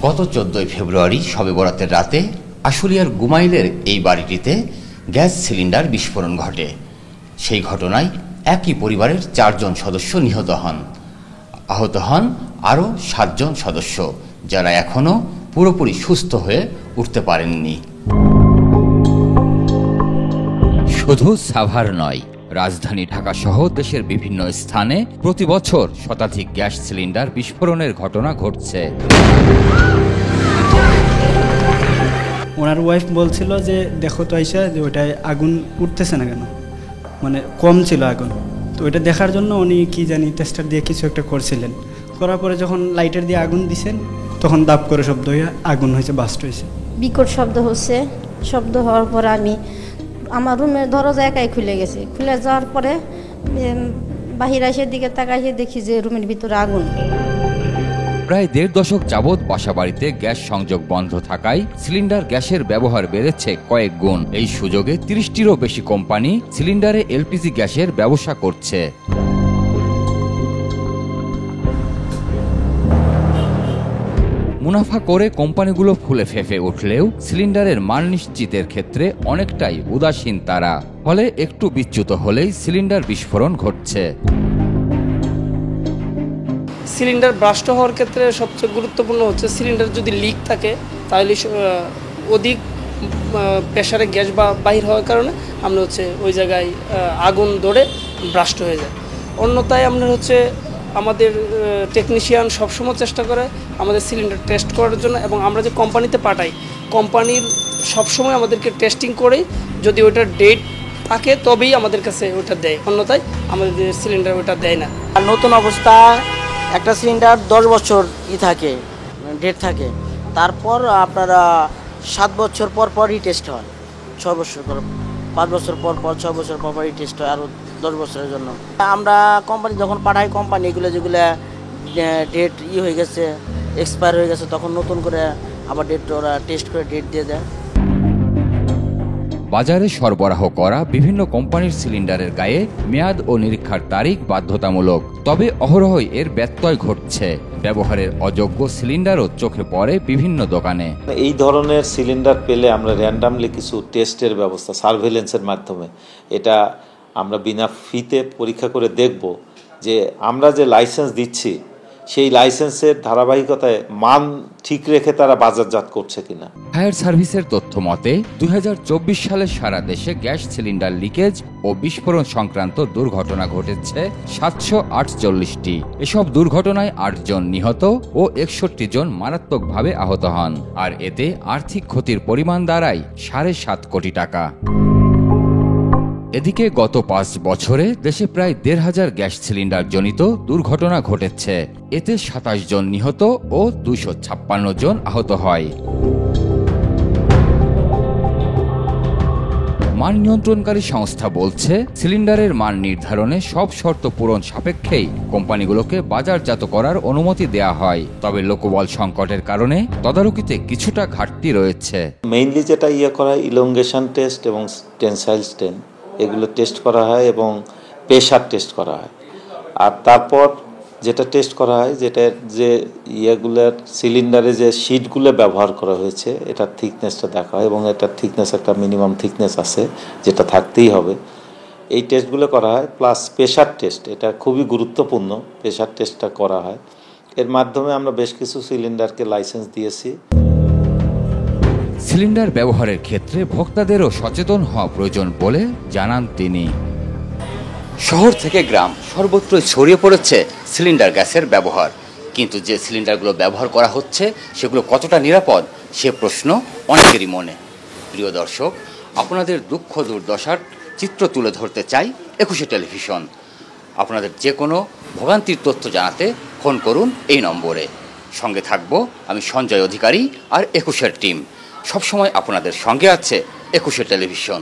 গত 14 ফেব্রুয়ারি শবে বরাতের রাতে আশুলিয়ার গুমাইলের এই বাড়িটিতে গ্যাস সিলিন্ডার বিস্ফোরণ ঘটে। সেই ঘটনায় একই পরিবারের 4 জন সদস্য নিহত হন। আহত হন আরও 7 জন সদস্য, যারা এখনও পুরোপুরি সুস্থ হয়ে উঠতে পারেননি। শুধু সাভার নয়, রাজধানী ঢাকাসহ দেশের বিভিন্ন স্থানে প্রতি বছর শতাধিক গ্যাস সিলিন্ডার বিস্ফোরণের ঘটনা ঘটছে। ওনার ওয়াইফ বলছিল যে দেখো তো আইসা যে ওইটায় আগুন উঠতেছে না কেন, মানে কম ছিল আগুন। তো ওইটা দেখার জন্য উনি কি জানি টেস্টার দিয়ে কিছু একটা করছিলেন। করার পরে যখন লাইটার দিয়ে আগুন দিছেন তখন দাপ করে শব্দ হয়ে আগুন হয়েছে, বাস্ট হয়েছে। বিকট শব্দ হচ্ছে। শব্দ হওয়ার পরে আমি আমার রুমের দরজা একাই খুলে গেছে। খুলে যাওয়ার পরে বাহির এসে দিকে তাকাইছে, দেখি যে রুমের ভিতরে আগুন। প্রায় 1.5 দশক যাবৎ বাসাবাড়িতে গ্যাস সংযোগ বন্ধ থাকায় সিলিন্ডার গ্যাসের ব্যবহার বেড়েছে কয়েক গুণ। এই সুযোগে 30টিরও বেশি কোম্পানি সিলিন্ডারে এলপিজি গ্যাসের ব্যবসা করছে। মুনাফা করে কোম্পানিগুলো ফুলে ফেঁপে উঠলেও সিলিন্ডারের মান নিশ্চিতের ক্ষেত্রে অনেকটাই উদাসীন তারা। ফলে একটু বিচ্যুত হলেই সিলিন্ডার বিস্ফোরণ ঘটছে। সিলিন্ডার ব্রাস্ট হওয়ার ক্ষেত্রে সবচেয়ে গুরুত্বপূর্ণ হচ্ছে সিলিন্ডার যদি লিক থাকে তাহলে অধিক প্রেসারে গ্যাস বা বাহির হওয়ার কারণে আমরা ওই জায়গায় আগুন ধরে ব্রাস্ট হয়ে যায়। অন্যথায় আমরা আমাদের টেকনিশিয়ান সবসময় চেষ্টা করে আমাদের সিলিন্ডার টেস্ট করার জন্য, এবং আমরা যে কোম্পানিতে পাঠাই কোম্পানির সবসময় আমাদেরকে টেস্টিং করেই যদি ওইটার ডেট থাকে তবেই আমাদের কাছে ওইটা দেয়, অন্যথায় আমাদের সিলিন্ডার ওইটা দেয় না। আর নতুন অবস্থা একটা সিলিন্ডার 10 বছর থাকে, ডেট থাকে। তারপর আপনারা 7 বছর পর পর রিটেস্ট হয়, 6 বছর পর, 5 বছর পর পর, 6 বছর পর পর রিটেস্ট হয় আরও 10 বছরের জন্য। আমরা কোম্পানি যখন পাঠাই, কোম্পানি এগুলো যেগুলো ডেট হয়ে গেছে, এক্সপায়ার হয়ে গেছে, তখন নতুন করে আবার ডেট ওরা টেস্ট করে ডেট দিয়ে দেয়। বাজারে সরবরাহ করা বিভিন্ন কোম্পানির সিলিন্ডারের গায়ে মেয়াদ ও নিরীক্ষার তারিখ বাধ্যতামূলক, তবে অহরহই এর ব্যত্যয় ঘটছে। ব্যবহারের অযোগ্য সিলিন্ডারও চোখে পড়ে বিভিন্ন দোকানে। এই ধরনের সিলিন্ডার পেলে আমরা র্যান্ডামলি কিছু টেস্টের ব্যবস্থা, সার্ভেলেন্সের মাধ্যমে এটা আমরা বিনা ফিতে পরীক্ষা করে দেখব যে আমরা যে লাইসেন্স দিচ্ছি সেই লাইসেন্সের ধারাবাহিকতায় মান ঠিক রেখে তারা বাজারজাত করছে কিনা। ফায়ার সার্ভিসের তথ্য মতে 2024 সালে সারা দেশে গ্যাস সিলিন্ডার লিকেজ ও বিস্ফোরণ সংক্রান্ত দুর্ঘটনা ঘটেছে 748টি। এসব দুর্ঘটনায় 8 জন নিহত ও 61 জন মারাত্মকভাবে আহত হন, আর এতে আর্থিক ক্ষতির পরিমাণ দাঁড়ায় 7.5 কোটি টাকা। এদিকে গত 5 বছরে দেশে প্রায় 1,500 গ্যাস সিলিন্ডার জনিত দুর্ঘটনা ঘটেছে। এতে 27 জন নিহত ও 256 জন আহত হয়। মান নিয়ন্ত্রণকারী সংস্থা বলছে, সিলিন্ডারের মান নির্ধারণে সব শর্ত পূরণ সাপেক্ষেই কোম্পানিগুলোকে বাজারজাত করার অনুমতি দেয়া হয়। তবে লোকবল সংকটের কারণে তদারকিতে কিছুটা ঘাটতি রয়েছে। মেইনলি যেটা করা হয় ইলংগেশন টেস্ট এবং টেনসাইল স্ট্রেন, এগুলো টেস্ট করা হয় এবং প্রেশার টেস্ট করা হয়। আর তারপর যেটা টেস্ট করা হয়, যেটা যে ইয়েগুলোর সিলিন্ডারে যে শিটগুলো ব্যবহার করা হয়েছে এটার থিকনেসটা দেখা হয়, এবং এটার থিকনেস একটা মিনিমাম থিকনেস আছে যেটা থাকতেই হবে। এই টেস্টগুলো করা হয়, প্লাস প্রেশার টেস্ট, এটা খুবই গুরুত্বপূর্ণ। প্রেশার টেস্টটা করা হয়, এর মাধ্যমে আমরা বেশ কিছু সিলিন্ডারকে লাইসেন্স দিয়েছি। সিলিন্ডার ব্যবহারের ক্ষেত্রে ভোক্তাদেরও সচেতন হওয়া প্রয়োজন বলে জানান তিনি। শহর থেকে গ্রাম সর্বত্রই ছড়িয়ে পড়েছে সিলিন্ডার গ্যাসের ব্যবহার, কিন্তু যে সিলিন্ডারগুলো ব্যবহার করা হচ্ছে সেগুলো কতটা নিরাপদ সে প্রশ্ন অনেকেরই মনে। প্রিয় দর্শক, আপনাদের দুঃখ দুর্দশার চিত্র তুলে ধরতে চাই 21 টেলিভিশন। আপনাদের যে কোনো ভোগান্তির তথ্য জানাতে ফোন করুন এই নম্বরে। সঙ্গে থাকবো আমি সঞ্জয় অধিকারী আর 21 টিম। সবসময় আপনাদের সঙ্গে আছে 21 টেলিভিশন।